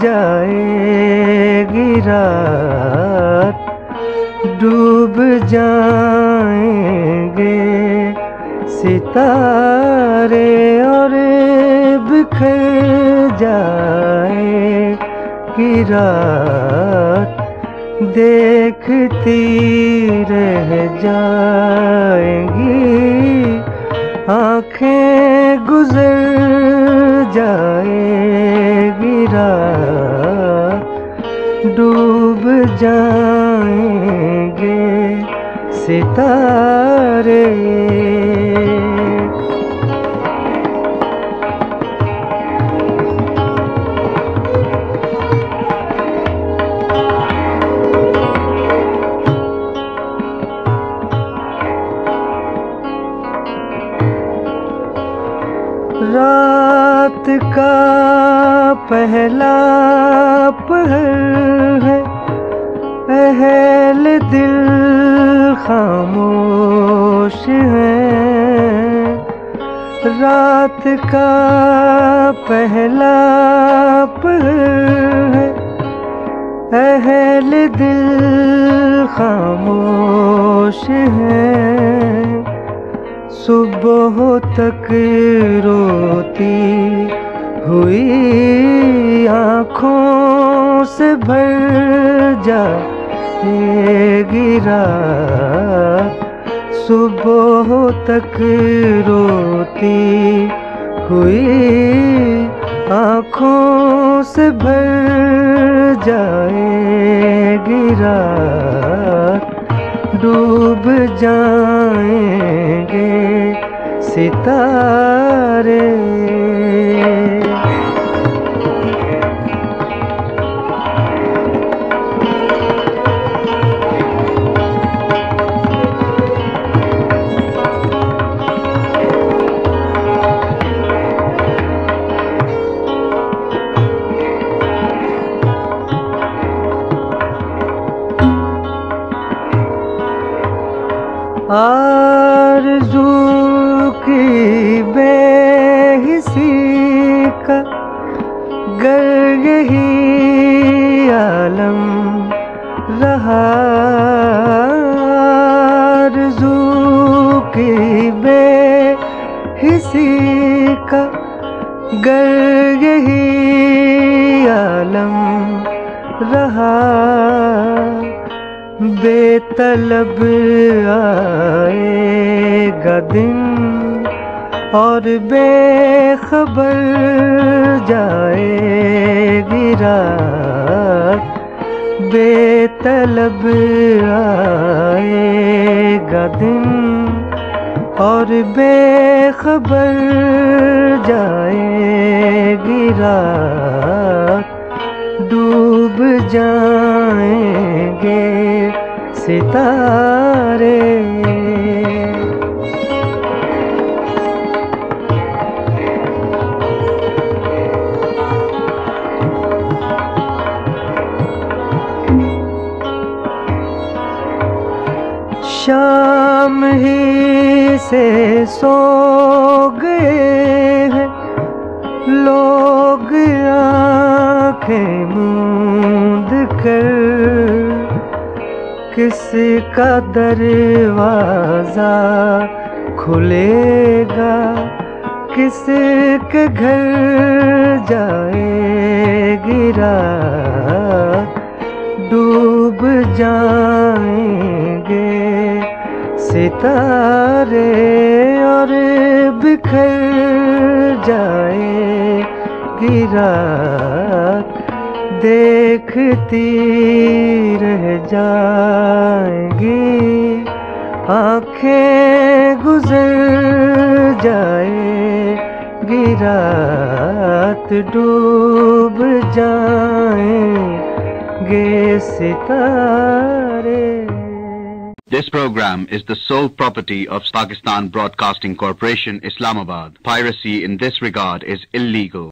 जाएगी रात, डूब जाएंगे सितारे और बिखर जाएगी रात, देखती रह जाएंगी आँखें, गुजर जाएगी रात, डूब जाएंगे सितारे। रात का पहला पहर है, अहल दिल खामोश है। रात का पहला पहर है, अहल दिल खामोश है। सुबह तक रोती हुई आँखों से भर जाएगी रात, सुबह तक रोती हुई आँखों से भर जाएगी रात, डूब जाएंगे सितारे। आरज़ू की बेहिसी का गर यही आलम रहा, आरज़ू की बेहिसी का गर यही आलम रहा, बेतलब आएगा दिन और बेखबर जाएगी रात, बेतलब आएगा दिन और बेखबर जाएगी रात, डूब जाएंगे सितारे। शाम ही से सो गए हैं लोग आँखें मूंद कर, किसका दरवाजा खुलेगा, किसके घर जाएगी रात, डूब जाएंगे सितारे और बिखर जाएगी रात, देखती रह जाएंगी आँखें, गुजर जाएगी रात, डूब जाएंगे सितारे। This program is the sole property of Pakistan Broadcasting Corporation, Islamabad. Piracy in this regard is illegal.